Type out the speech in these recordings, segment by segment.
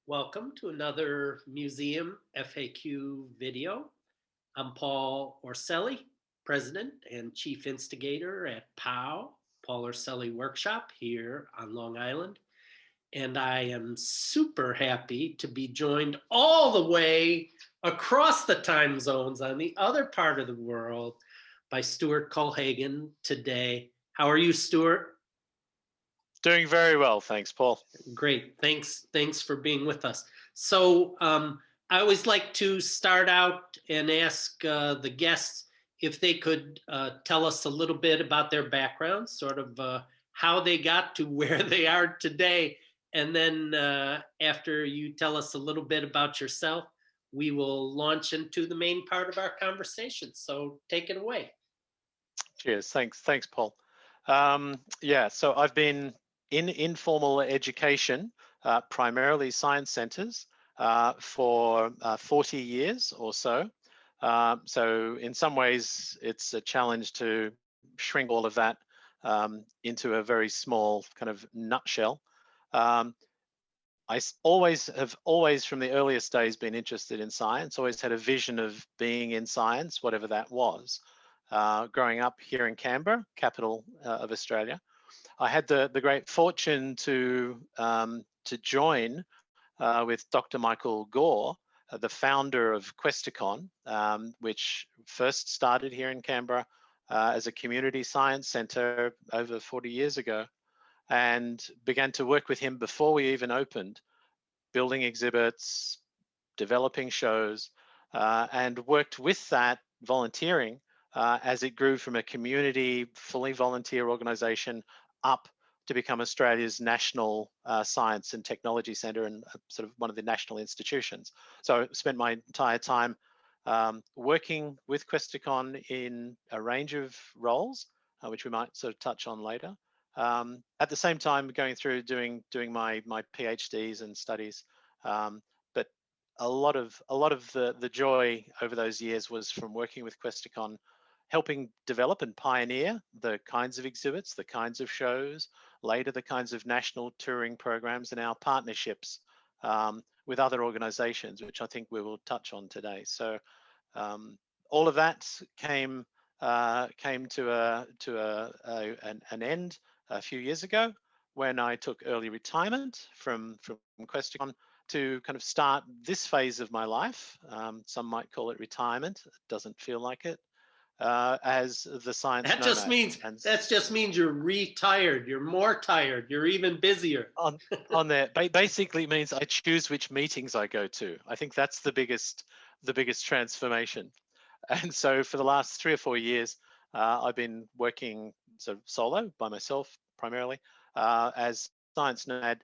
Welcome to another museum FAQ video. I'm Paul Orselli, President and Chief Instigator at POW, Paul Orselli Workshop here on Long Island. And I am super happy to be joined all the way across the time zones on the other part of the world by Stuart Kohlhagen today. How are you, Stuart? Doing very well, thanks, Paul. Great. Thanks for being with us. So I always like to start out and ask the guests if they could tell us a little bit about their background, sort of how they got to where they are today. And then after you tell us a little bit about yourself, we will launch into the main part of our conversation. So take it away. Cheers. Thanks, Paul. So I've been in informal education, primarily science centers, for 40 years or so. So in some ways, it's a challenge to shrink all of that into a very small kind of nutshell. I always from the earliest days been interested in science, always had a vision of being in science, whatever that was. Growing up here in Canberra, capital of Australia, I had the great fortune to join with Dr. Michael Gore, the founder of Questacon, which first started here in Canberra as a community science centre over 40 years ago, and began to work with him before we even opened, building exhibits, developing shows, and worked with that volunteering as it grew from a community, fully volunteer organisation up to become Australia's national science and technology centre and sort of one of the national institutions. So I spent my entire time working with Questacon in a range of roles, which we might sort of touch on later. At the same time, going through doing my PhDs and studies, but a lot of the joy over those years was from working with Questacon, helping develop and pioneer the kinds of exhibits, the kinds of shows, later the kinds of national touring programs, and our partnerships with other organisations, which I think we will touch on today. So all of that came to an end a few years ago when I took early retirement from Questacon to kind of start this phase of my life. Some might call it retirement. It doesn't feel like it. As the Science That just Nomad. means you're retired. You're more tired. You're even busier. On there, basically means I choose which meetings I go to. I think that's the biggest transformation. And so for the last 3 or 4 years, I've been working sort of solo by myself primarily as Science Nomad,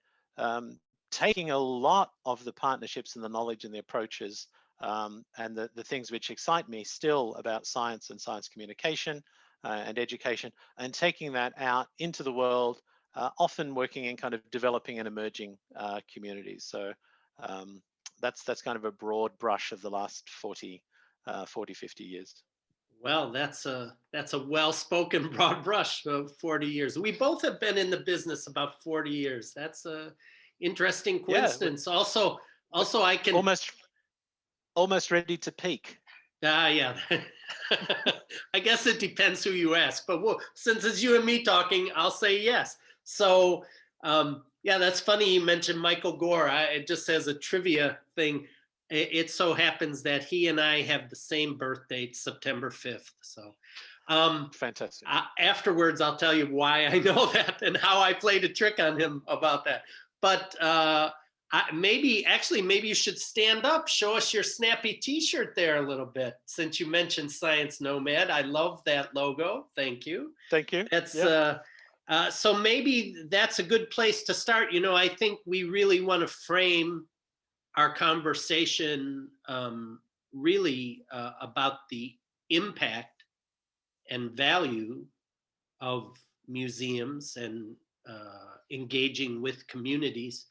taking a lot of the partnerships and the knowledge and the approaches and the things which excite me still about science and science communication and education, and taking that out into the world, often working in kind of developing and emerging communities. So that's kind of a broad brush of the last 40, 50 years. Well, that's a well-spoken broad brush of 40 years. We both have been in the business about 40 years. That's a interesting Yeah, coincidence. Also, I can almost ready to peak. yeah. I guess it depends who you ask, but since it's you and me talking, I'll say yes. So yeah, that's funny you mentioned Michael Gore. It just as a trivia thing, it so happens that he and I have the same birth date, September 5th. So Fantastic. afterwards, I'll tell you why I know that and how I played a trick on him about that. But maybe you should stand up, show us your snappy t-shirt there a little bit, since you mentioned Science Nomad. I love that logo. Thank you. Thank you. That's so maybe that's a good place to start. You know, I think we really want to frame our conversation really about the impact and value of museums and engaging with communities.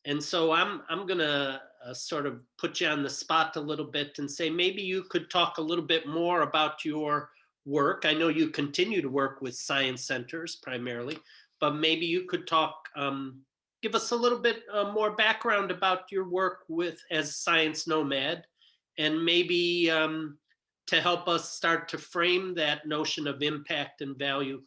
And so I'm gonna sort of put you on the spot a little bit and say maybe you could talk a little bit more about your work. I know you continue to work with science centers primarily, but maybe you could talk give us a little bit more background about your work with as Science Nomad, and maybe to help us start to frame that notion of impact and value.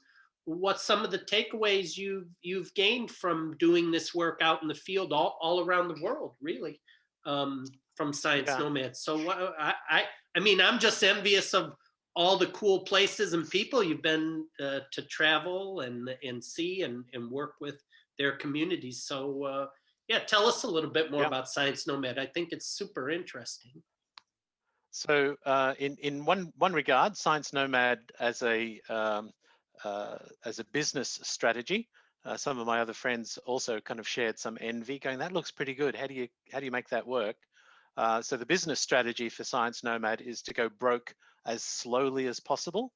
What's some of the takeaways you've gained from doing this work out in the field all around the world, really, from Science Yeah. Nomad? So I mean, I'm just envious of all the cool places and people you've been to travel and see and work with their communities. So yeah, tell us a little bit more Yeah. about Science Nomad. I think it's super interesting. So in one regard, Science Nomad as a business strategy, some of my other friends also kind of shared some envy, going, "That looks pretty good. How do you make that work?" So the business strategy for Science Nomad is to go broke as slowly as possible,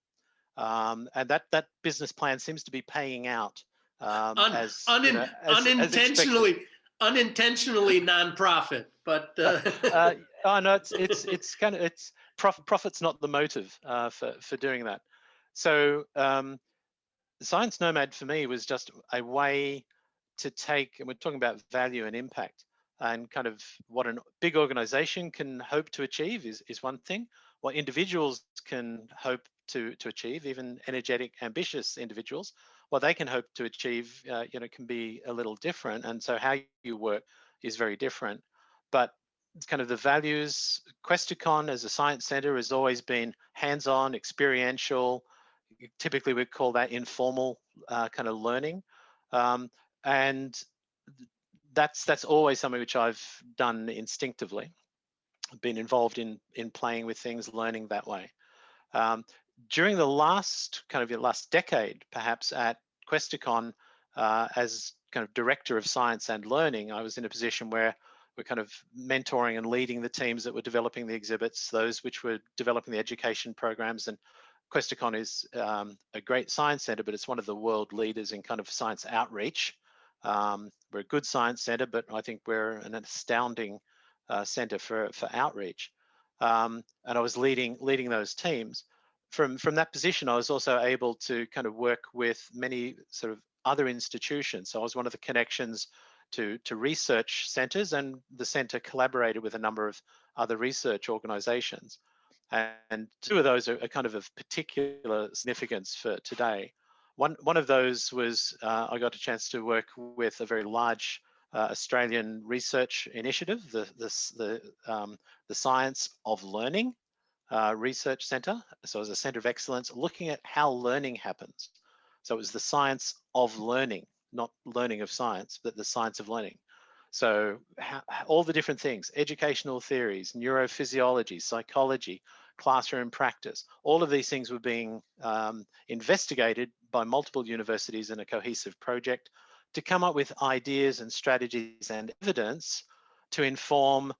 and that business plan seems to be paying out, as you know, as expected. Unintentionally nonprofit, but Oh no, it's kind of it's profit's not the motive for doing that. So Science Nomad for me was just a way to take, and we're talking about value and impact, and kind of what a big organization can hope to achieve is one thing. What individuals can hope to achieve, even energetic, ambitious individuals, what they can hope to achieve, can be a little different. And so how you work is very different. But it's kind of the values. Questacon as a science center has always been hands-on, experiential. Typically, we call that informal kind of learning, and that's always something which I've done instinctively. I've been involved in playing with things, learning that way. Um, During the last last decade, perhaps at Questacon, as kind of director of science and learning, I was in a position where we're kind of mentoring and leading the teams that were developing the exhibits, those which were developing the education programs. And Questacon is a great science center, but it's one of the world leaders in kind of science outreach. We're a good science center, but I think we're an astounding center for outreach. And I was leading those teams. From that position, I was also able to kind of work with many sort of other institutions. So I was one of the connections to research centers, and the center collaborated with a number of other research organizations. And two of those are kind of particular significance for today. One of those was I got a chance to work with a very large Australian research initiative, the Science of Learning Research Centre. So it was a centre of excellence looking at how learning happens. So it was the science of learning, not learning of science, but the science of learning. So all the different things, educational theories, neurophysiology, psychology, classroom practice, all of these things were being investigated by multiple universities in a cohesive project to come up with ideas and strategies and evidence to inform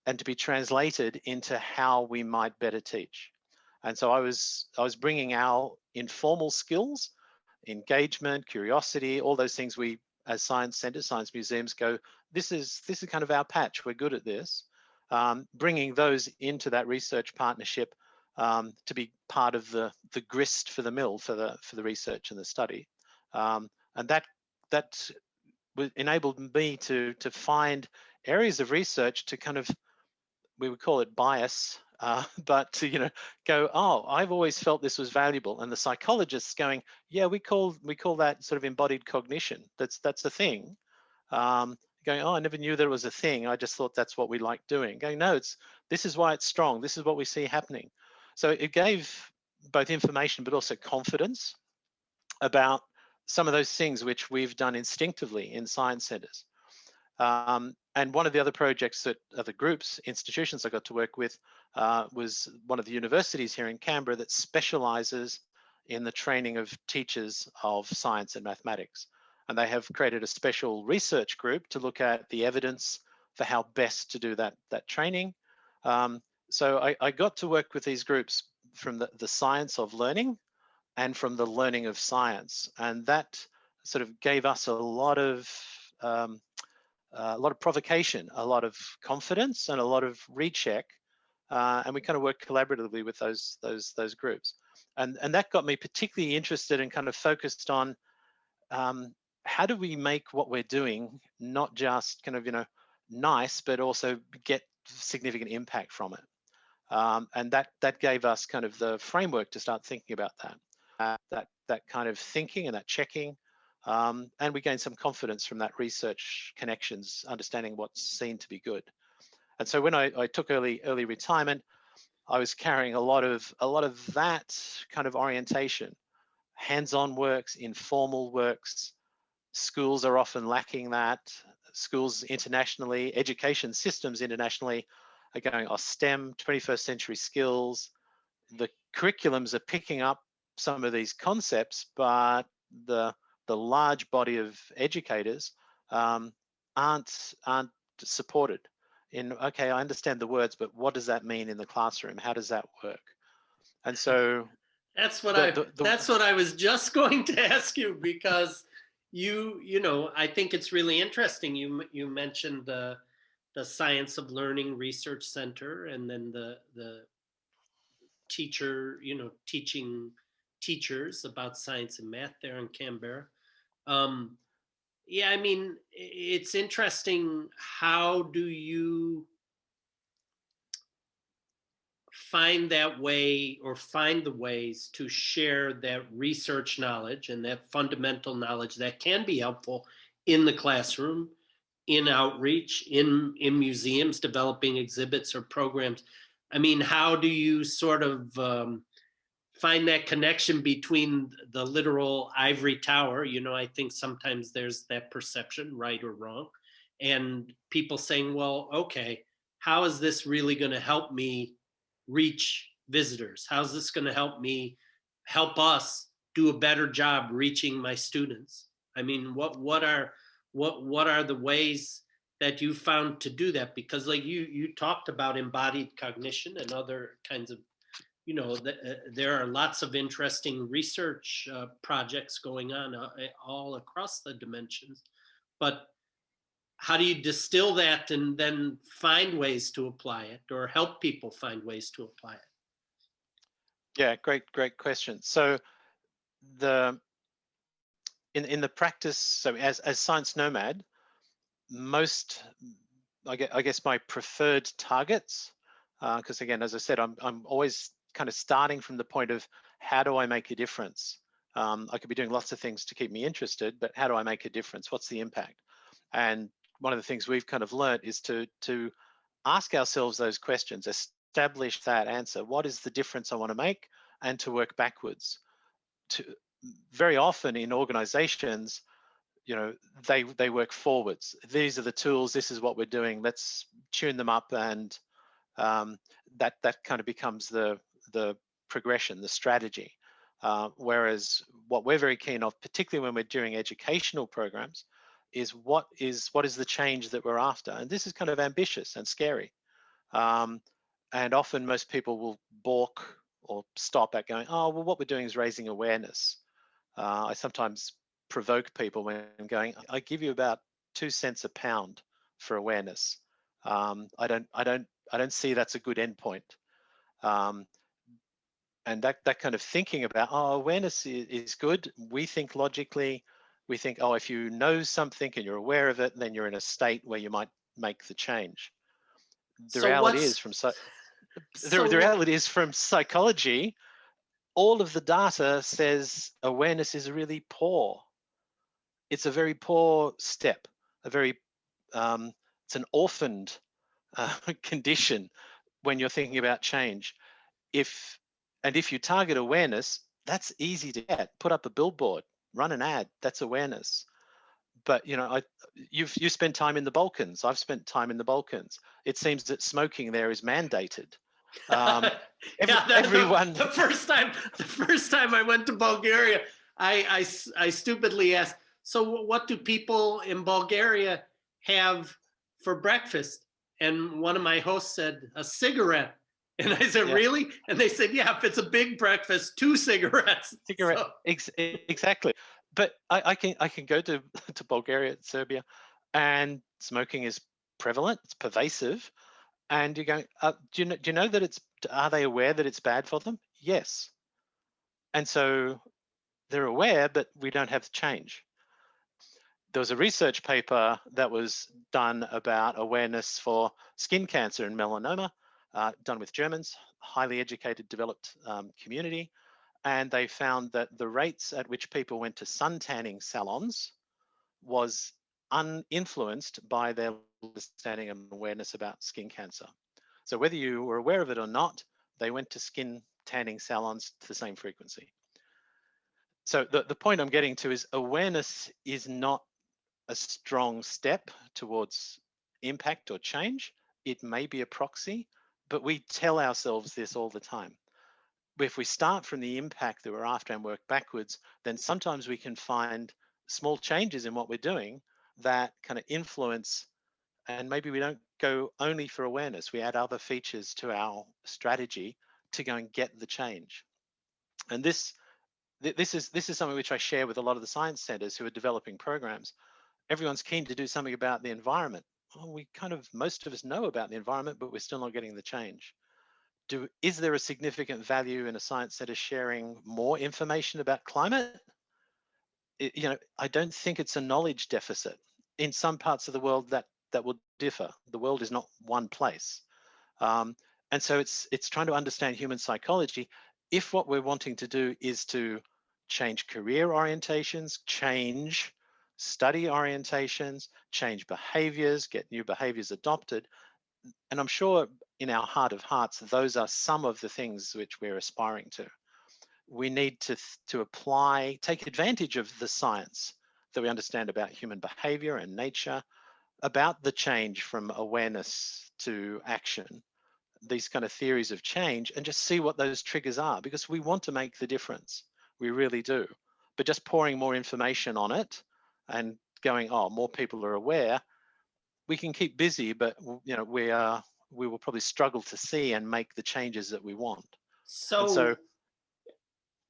and to be translated into how we might better teach. And so I was bringing our informal skills, engagement, curiosity, all those things we as science centers, science museums go, this is kind of our patch. We're good at this. Bringing those into that research partnership to be part of the grist for the mill for the research and the study, and that enabled me to find areas of research to kind of, we would call it bias, but to go, oh, I've always felt this was valuable, and the psychologists going, yeah, we call that sort of embodied cognition. That's a thing. Going, oh, I never knew there was a thing. I just thought that's what we like doing. Going, no, this is why it's strong. This is what we see happening. So it gave both information but also confidence about some of those things which we've done instinctively in science centers. And one of the other projects that other groups, institutions I got to work with was one of the universities here in Canberra that specializes in the training of teachers of science and mathematics. And they have created a special research group to look at the evidence for how best to do that training. So I got to work with these groups from the science of learning and from the learning of science. And that sort of gave us a lot of provocation, a lot of confidence, and a lot of recheck, and we kind of worked collaboratively with those groups, and that got me particularly interested and kind of focused on how do we make what we're doing not just kind of, nice, but also get significant impact from it? And that gave us kind of the framework to start thinking about that kind of thinking and that checking. And we gained some confidence from that research connections, understanding what's seen to be good. And so when I took early retirement, I was carrying a lot of that kind of orientation, hands-on works, informal works. Schools are often lacking that. Schools internationally, education systems internationally are going, STEM, 21st century skills. The curriculums are picking up some of these concepts, but the large body of educators aren't supported in, okay, I understand the words, but what does that mean in the classroom? How does that work? And so That's what the I the, the that's what I was just going to ask you, because I think it's really interesting. You mentioned the Science of Learning Research Center, and then the teacher, teaching teachers about science and math there in Canberra. Um, yeah, I mean, it's interesting. How do you find that way, or find the ways to share that research knowledge and that fundamental knowledge that can be helpful in the classroom, in outreach, in museums, developing exhibits or programs? I mean, how do you sort of find that connection between the literal ivory tower? I think sometimes there's that perception, right or wrong, and people saying, well, okay, how is this really going to help me reach visitors? How's this going to help us do a better job reaching my students? I mean, what are the ways that you found to do that? Because like you talked about embodied cognition and other kinds of, there are lots of interesting research projects going on all across the dimensions. But how do you distill that and then find ways to apply it, or help people find ways to apply it? Yeah, great question. So the in the practice, so as Science Nomad, most, I guess my preferred targets, because again, as I said, I'm always kind of starting from the point of, how do I make a difference? I could be doing lots of things to keep me interested, but how do I make a difference? What's the impact? And one of the things we've kind of learned is to ask ourselves those questions, establish that answer. What is the difference I want to make? And to work backwards. Very often in organizations, they work forwards. These are the tools, this is what we're doing, let's tune them up, and that kind of becomes the progression, the strategy. Whereas what we're very keen of, particularly when we're doing educational programs, is what is the change that we're after. And this is kind of ambitious and scary. And often most people will balk or stop at going, oh, well, what we're doing is raising awareness. I sometimes provoke people when going, I give you about 2 cents a pound for awareness. I don't see that's a good endpoint. And that kind of thinking about, awareness is good. We think logically. We think, if you know something and you're aware of it, then you're in a state where you might make the change. The So reality what's is the so reality is from psychology, all of the data says awareness is really poor. It's a very poor step, it's an orphaned condition when you're thinking about change. If you target awareness, that's easy to get. Put up a billboard, run an ad, that's awareness. But you spend time in the Balkans. I've spent time in the Balkans. It seems that smoking there is mandated. Everyone. The first time I went to Bulgaria, I stupidly asked, so what do people in Bulgaria have for breakfast? And one of my hosts said, a cigarette. And I said, Yeah. really? And they said, yeah, if it's a big breakfast, 2 cigarettes. Cigarette. Exactly. But I can go to Bulgaria, Serbia, and smoking is prevalent. It's pervasive. And you're going, do you know that are they aware that it's bad for them? Yes. And so they're aware, but we don't have change. there was a research paper that was done about awareness for skin cancer and melanoma, done with Germans, highly educated, developed community. And they found that the rates at which people went to sun tanning salons was uninfluenced by their understanding and awareness about skin cancer. So whether you were aware of it or not, they went to skin tanning salons to the same frequency. So the point I'm getting to is awareness is not a strong step towards impact or change. It may be a proxy, but we tell ourselves this all the time. If we start from the impact that we're after and work backwards, then sometimes we can find small changes in what we're doing that kind of influence, and maybe we don't go only for awareness, we add other features to our strategy to go and get the change. And this is something which I share with a lot of the science centers who are developing programs. Everyone's keen to do something about the environment. Well, we kind of, most of us know about the environment, but we're still not getting the change. Is there a significant value in a science center sharing more information about climate? I don't think it's a knowledge deficit. In some parts of the world, that will differ. The world is not one place. And so it's trying to understand human psychology. If what we're wanting to do is to change career orientations, change study orientations, change behaviors, get new behaviors adopted, and I'm sure in our heart of hearts, those are some of the things which we're aspiring to. We need to apply, take advantage of the science that we understand about human behavior and nature, about the change from awareness to action, these kind of theories of change, and just see what those triggers are, because we want to make the difference. We really do. But just pouring more information on it and going, oh, more people are aware, we can keep busy, but we will probably struggle to see and make the changes that we want. And so, So,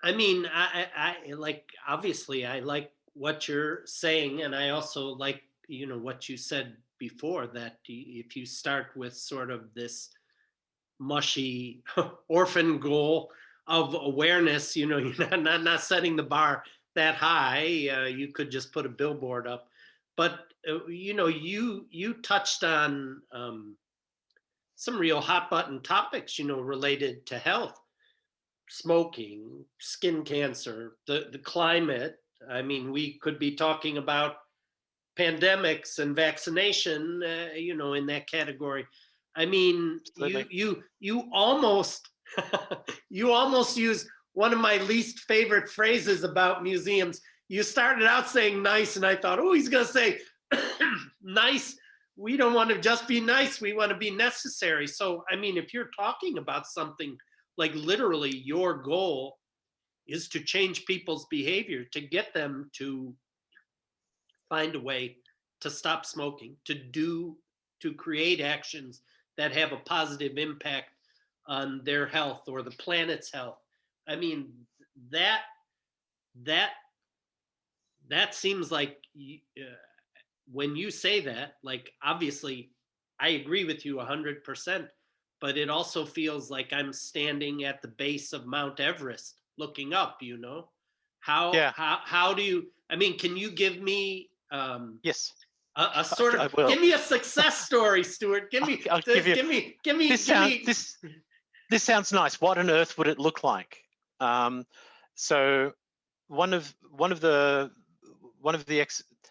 I mean, I like, obviously I like what you're saying, and I also like, what you said before, that if you start with sort of this mushy orphan goal of awareness, you're not setting the bar that high. You could just put a billboard up, but you touched on some real hot button topics, related to health: smoking, skin cancer, the climate. I mean, we could be talking about pandemics and vaccination, in that category. I mean, absolutely. you almost you almost use one of my least favorite phrases about museums. You started out saying nice, and I thought, oh, he's going to say nice. We don't want to just be nice. We want to be necessary. So, I mean, if you're talking about something like literally your goal is to change people's behavior, to get them to find a way to stop smoking, to create actions that have a positive impact on their health or the planet's health. I mean, that that that seems like, when you say that, like, obviously I agree with you 100%, but it also feels like I'm standing at the base of Mount Everest looking up, Yeah. how do you, I mean, can you give me Yes. a sort of, I will. give me a success story, Stuart. Give me I'll give you. give me. This sounds nice. What on earth would it look like? So one of the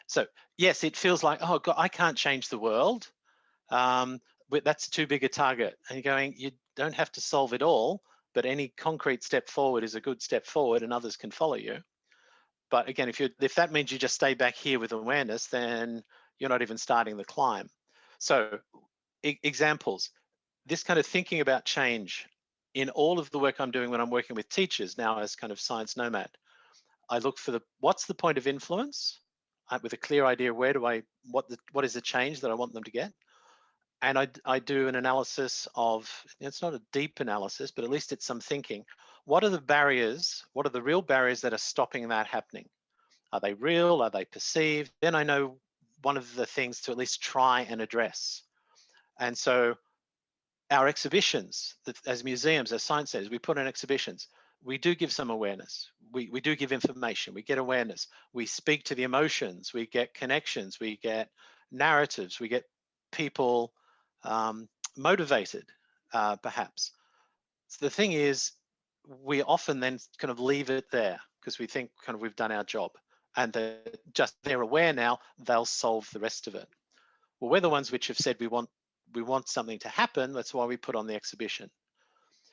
so yes, it feels like, oh God, I can't change the world. But that's too big a target. And you're going, you don't have to solve it all, but any concrete step forward is a good step forward, and others can follow you. But again, if that means you just stay back here with awareness, then you're not even starting the climb. So examples, this kind of thinking about change in all of the work I'm doing when I'm working with teachers now as kind of Science Nomad, I look for what's the point of influence, with a clear idea, what is the change that I want them to get? And I do an analysis of, it's not a deep analysis, but at least it's some thinking. What are the barriers? What are the real barriers that are stopping that happening? Are they real? Are they perceived? Then I know one of the things to at least try and address. And so our exhibitions, as museums, as science centers, we put on exhibitions. We do give some awareness. we do give information, we get awareness, we speak to the emotions, we get connections, we get narratives, we get people motivated, perhaps. So the thing is, we often then kind of leave it there because we think kind of we've done our job, and they're aware now, they'll solve the rest of it. Well, we're the ones which have said we want something to happen. That's why we put on the exhibition.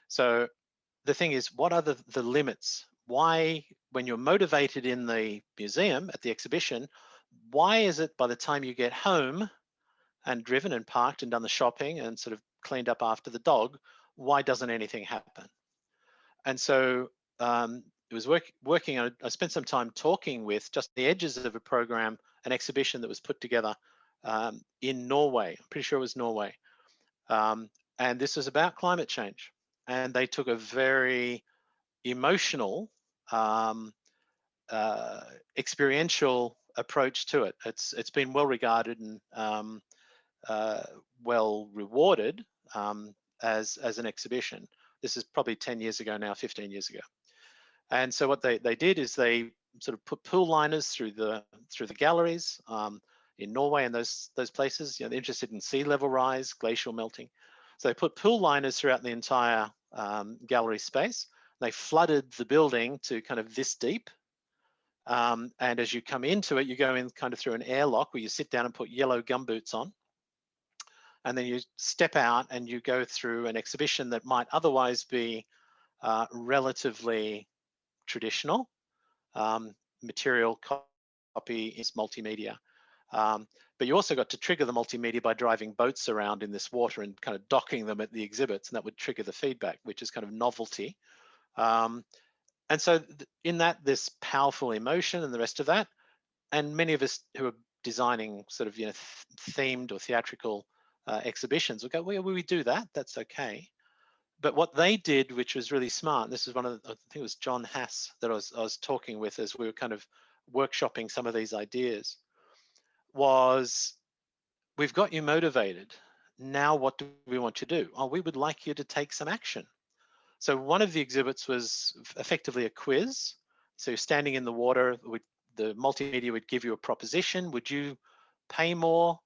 So the thing is, what are the limits? Why, when you're motivated in the museum at the exhibition, why is it by the time you get home and driven and parked and done the shopping and sort of cleaned up after the dog, why doesn't anything happen? And so it was working on, I spent some time talking with just the edges of a program, an exhibition that was put together in Norway. I'm pretty sure it was Norway. And this was about climate change. And they took a very emotional, experiential approach to it. It's been well regarded and well rewarded as an exhibition. This is probably 10 years ago now, 15 years ago. And so what they did is they sort of put pool liners through the galleries in Norway and those places. You know, they're interested in sea level rise, glacial melting. So they put pool liners throughout the entire gallery space. They flooded the building to kind of this deep. And as you come into it, you go in kind of through an airlock where you sit down and put yellow gumboots on. And then you step out and you go through an exhibition that might otherwise be relatively traditional. Material copy is multimedia. But you also got to trigger the multimedia by driving boats around in this water and kind of docking them at the exhibits, and that would trigger the feedback, which is kind of novelty. And so in that, this powerful emotion and the rest of that, and many of us who are designing sort of, you know, themed or theatrical exhibitions will go, well, we do that, that's okay. But what they did, which was really smart, this is one of the, I think it was John Hass that I was talking with as we were kind of workshopping some of these ideas, was we've got you motivated. Now what do we want you to do? Oh, we would like you to take some action. So one of the exhibits was effectively a quiz. So you're standing in the water, the multimedia would give you a proposition. Would you pay more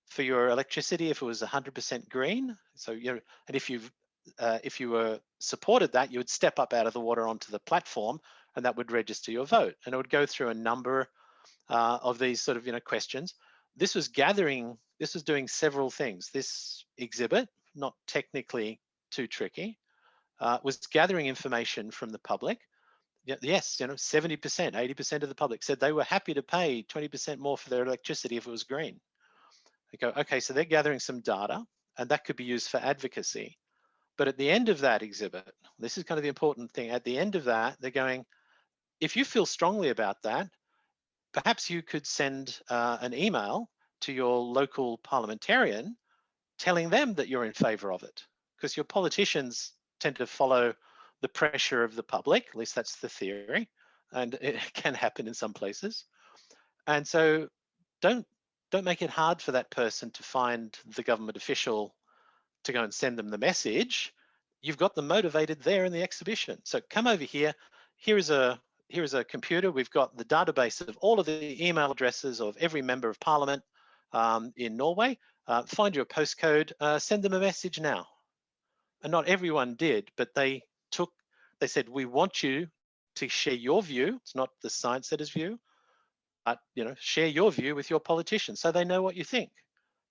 for your electricity if it was 100% green? So you're, and if you were supported that, you would step up out of the water onto the platform, and that would register your vote. And it would go through a number of these sort of, you know, questions. This was doing several things. This exhibit, not technically too tricky, was gathering information from the public. Yes, you know, 70%, 80% of the public said they were happy to pay 20% more for their electricity if it was green. They go, okay, so they're gathering some data, and that could be used for advocacy. But at the end of that exhibit, this is kind of the important thing. At the end of that, they're going, if you feel strongly about that, perhaps you could send an email to your local parliamentarian telling them that you're in favor of it, because your politicians tend to follow the pressure of the public. At least that's the theory, and it can happen in some places. And so don't make it hard for that person to find the government official to go and send them the message. You've got them motivated there in the exhibition. So come over here. Here is a computer. We've got the database of all of the email addresses of every member of parliament in Norway. Find your postcode, send them a message now. And not everyone did, but they said, we want you to share your view. It's not the Science Center's view, but, you know, share your view with your politicians so they know what you think.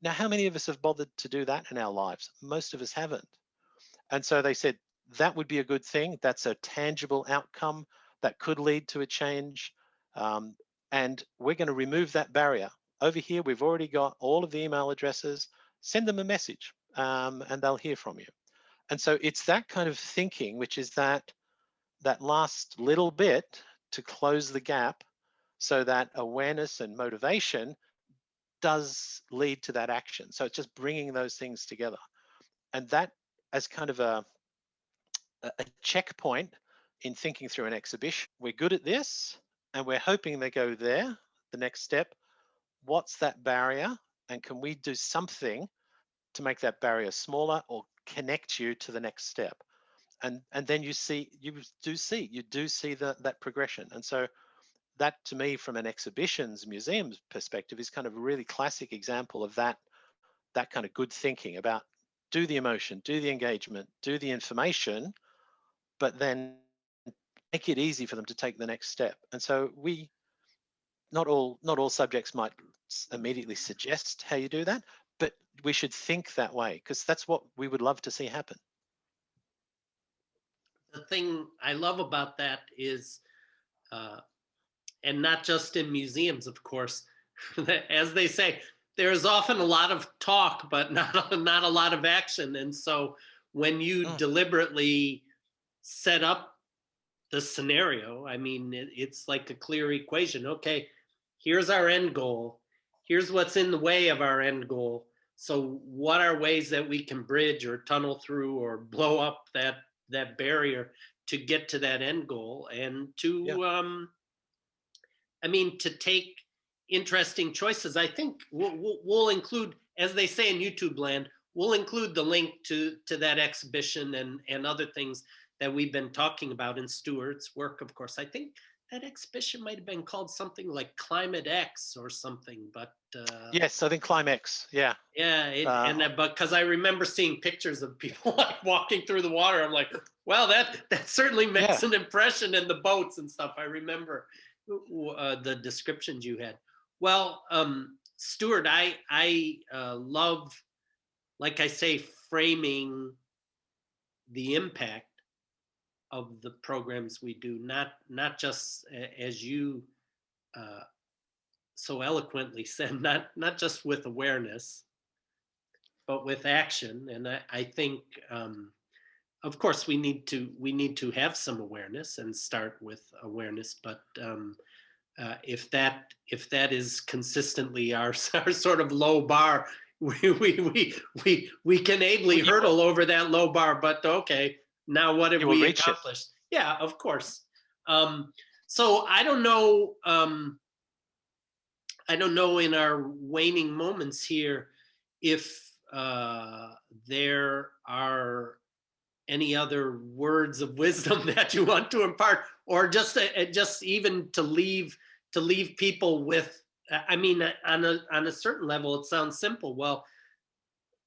Now, how many of us have bothered to do that in our lives? Most of us haven't. And so they said that would be a good thing. That's a tangible outcome that could lead to a change. And we're going to remove that barrier. Over here, we've already got all of the email addresses. Send them a message and they'll hear from you. And so it's that kind of thinking, which is that last little bit to close the gap so that awareness and motivation does lead to that action. So it's just bringing those things together. And that as kind of a checkpoint in thinking through an exhibition. We're good at this, and we're hoping they go there, the next step. What's that barrier? And can we do something to make that barrier smaller or connect you to the next step? and then you do see that progression. And so that, to me, from an exhibitions museums perspective, is kind of a really classic example of that kind of good thinking about do the emotion, do the engagement, do the information, but then make it easy for them to take the next step. And so we not all subjects might immediately suggest how you do that, but we should think that way because that's what we would love to see happen. The thing I love about that is, uh, and not just in museums, of course, as they say, there is often a lot of talk, but not a lot of action. And so when you Mm, deliberately set up the scenario, I mean, it's like a clear equation. Okay, here's our end goal. Here's what's in the way of our end goal. So what are ways that we can bridge or tunnel through or blow up that barrier to get to that end goal, and yeah, to I mean, to take interesting choices. I think we'll include, as they say in YouTube land, we'll include the link to that exhibition and other things that we've been talking about in Stuart's work. Of course, I think that exhibition might have been called something like Climate X or something, but yes, I think Climax. Yeah, yeah, uh, but because I remember seeing pictures of people like walking through the water, I'm like, well, that certainly yeah. makes an impression in the boats and stuff. I remember the descriptions you had. Well, Stuart, I love, like I say, framing the impact of the programs we do, not just as you uh, so eloquently said, not just with awareness, but with action. And I think, of course, we need to have some awareness and start with awareness. But if that is consistently our sort of low bar, we can ably Well, hurdle over that low bar. But okay, now what have you will we reach it. accomplished? Yeah, of course. So I don't know. I don't know in our waning moments here if there are any other words of wisdom that you want to impart, or just even to leave people with. I mean, on a certain level, it sounds simple. Well,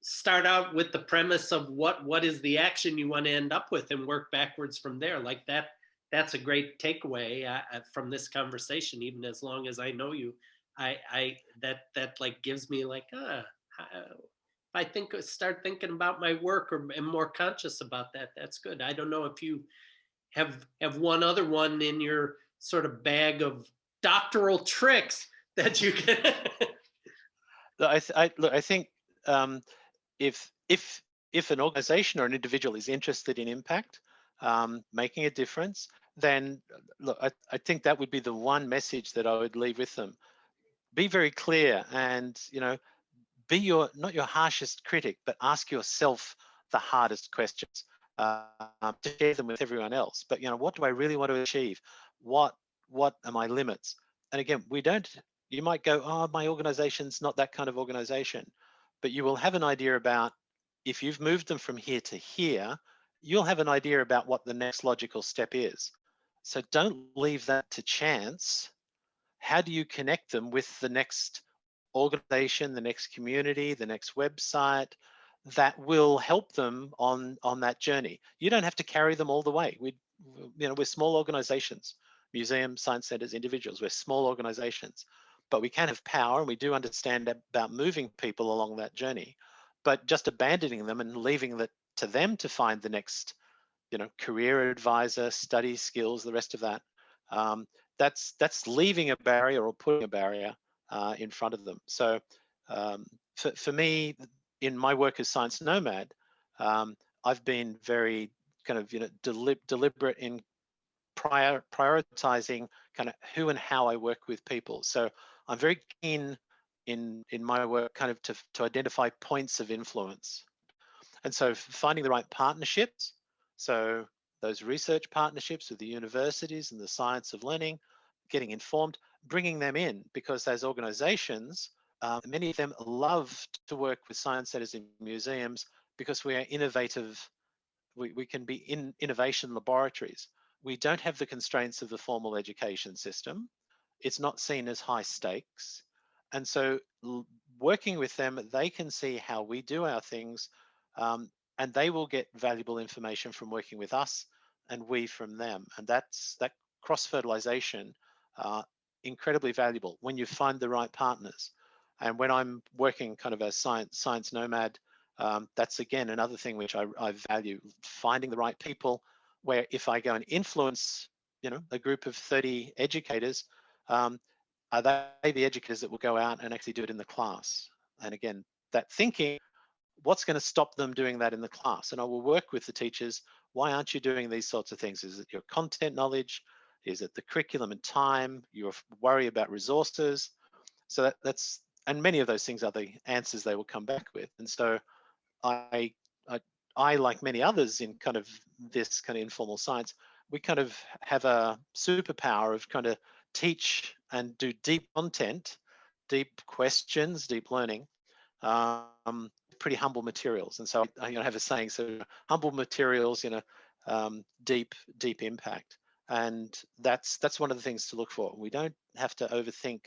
start out with the premise of what is the action you want to end up with, and work backwards from there. Like that. That's a great takeaway from this conversation. Even as long as I know you, I that like gives me like I think start thinking about my work or am more conscious about that. That's good. I don't know if you have one other one in your sort of bag of doctoral tricks that you can. Look, I think um, if an organization or an individual is interested in impact, making a difference, then look, I think that would be the one message that I would leave with them. Be very clear, and be not your harshest critic, but ask yourself the hardest questions to share them with everyone else. But what do I really want to achieve? What what are my limits? And again, we don't. You might go, oh, my organization's not that kind of organization, but you will have an idea about if you've moved them from here to here, you'll have an idea about what the next logical step is. So don't leave that to chance. How do you connect them with the next organization, the next community, the next website that will help them on that journey? You don't have to carry them all the way. We're small organizations, museums, science centers, individuals. We're small organizations, but we can have power, and we do understand about moving people along that journey. But just abandoning them and leaving that to them to find the next career advisor, study skills, the rest of that. Um, that's leaving a barrier or putting a barrier in front of them. So for me, in my work as Science Nomad, I've been very kind of deliberate in prioritizing kind of who and how I work with people. So I'm very keen in my work kind of to identify points of influence. And so finding the right partnerships, so those research partnerships with the universities and the science of learning, getting informed, bringing them in, because those organizations, many of them love to work with science centers and museums because we are innovative We can be in innovation laboratories. We don't have the constraints of the formal education system. It's not seen as high stakes. And so working with them, they can see how we do our things, um, and they will get valuable information from working with us and we from them. And that's that cross-fertilization, uh, incredibly valuable when you find the right partners. And when I'm working kind of as science nomad, that's again another thing which I value, finding the right people, where if I go and influence, a group of 30 educators, um, are they the educators that will go out and actually do it in the class? And again, that thinking, what's going to stop them doing that in the class? And I will work with the teachers. Why aren't you doing these sorts of things? Is it your content knowledge? Is it the curriculum and time? Your worry about resources? So that's, and many of those things are the answers they will come back with. And so I, I, I, like many others in kind of this kind of informal science, we kind of have a superpower of kind of teach and do deep content, deep questions, deep learning, pretty humble materials. And so I have a saying, so humble materials, deep impact. And that's one of the things to look for. We don't have to overthink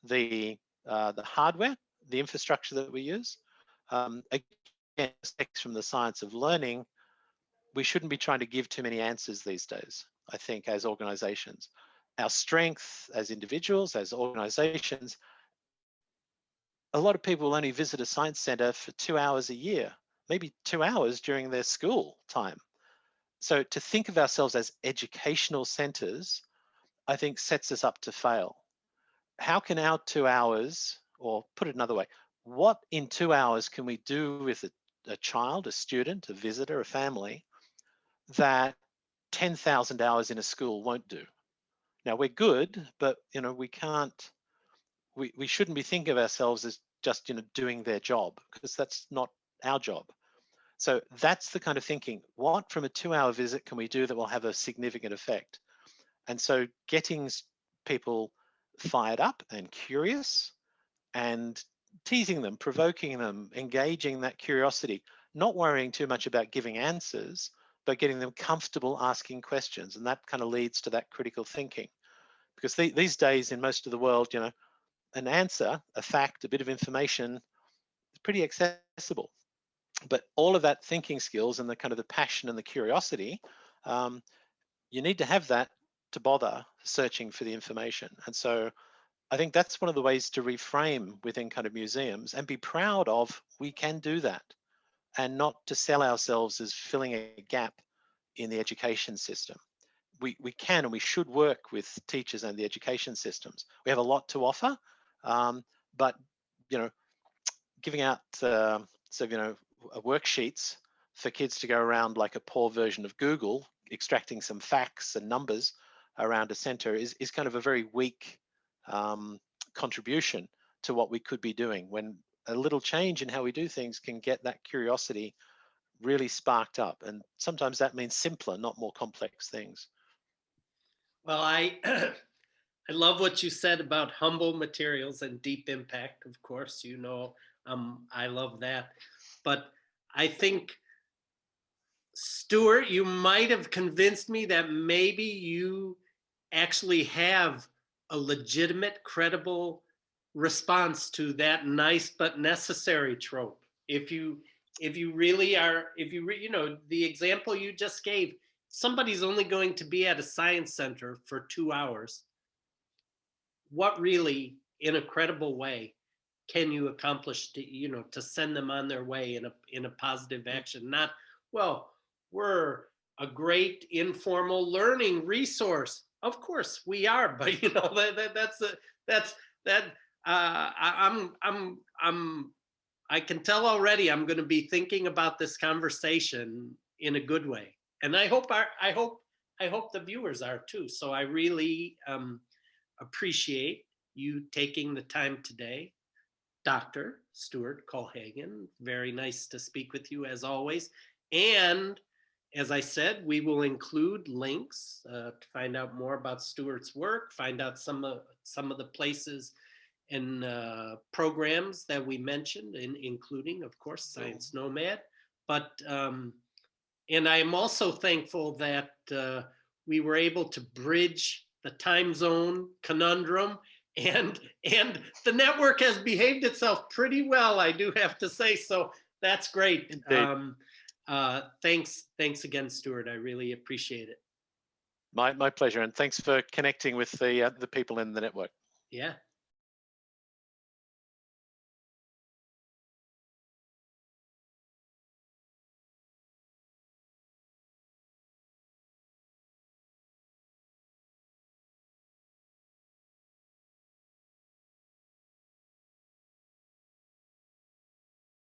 the hardware, the infrastructure that we use. Again, from the science of learning, we shouldn't be trying to give too many answers these days, I think, as organizations. Our strength as individuals, as organizations, a lot of people will only visit a science center for 2 hours a year, maybe 2 hours during their school time. So to think of ourselves as educational centers, I think sets us up to fail. How can our 2 hours, or put it another way, what in 2 hours can we do with a child, a student, a visitor, a family, that 10,000 hours in a school won't do? Now we're good, but we can't, we shouldn't be thinking of ourselves as just doing their job, because that's not our job. So that's the kind of thinking. What from a 2 hour visit can we do that will have a significant effect? And so getting people fired up and curious, and teasing them, provoking them, engaging that curiosity, not worrying too much about giving answers, but getting them comfortable asking questions. And that kind of leads to that critical thinking. Because these days in most of the world, an answer, a fact, a bit of information is pretty accessible. But all of that thinking skills and the kind of the passion and the curiosity, um, you need to have that to bother searching for the information. And so I think that's one of the ways to reframe within kind of museums and be proud of we can do that, and not to sell ourselves as filling a gap in the education system. We can and we should work with teachers and the education systems. We have a lot to offer, but giving out worksheets for kids to go around like a poor version of Google, extracting some facts and numbers around a center is kind of a very weak contribution to what we could be doing, when a little change in how we do things can get that curiosity really sparked up. And sometimes that means simpler, not more complex things. Well, I I love what you said about humble materials and deep impact. Of course, I love that. But I think, Stuart, you might have convinced me that maybe you actually have a legitimate, credible response to that nice but necessary trope. If you really are, the example you just gave, somebody's only going to be at a science center for 2 hours. What really, in a credible way, can you accomplish to send them on their way in a positive action? Not, well, we're a great informal learning resource. Of course we are, but that's that I can tell already I'm going to be thinking about this conversation in a good way, and I hope the viewers are too. So I really appreciate you taking the time today, Dr. Stuart Kohlhagen. Very nice to speak with you as always. And as I said, we will include links to find out more about Stuart's work, find out some of the places and programs that we mentioned, including, of course, Science Nomad. But And I am also thankful that we were able to bridge the time zone conundrum, and the network has behaved itself pretty well, I do have to say. So that's great. Indeed. Thanks again, Stuart. I really appreciate it. My pleasure, and thanks for connecting with the people in the network. Yeah.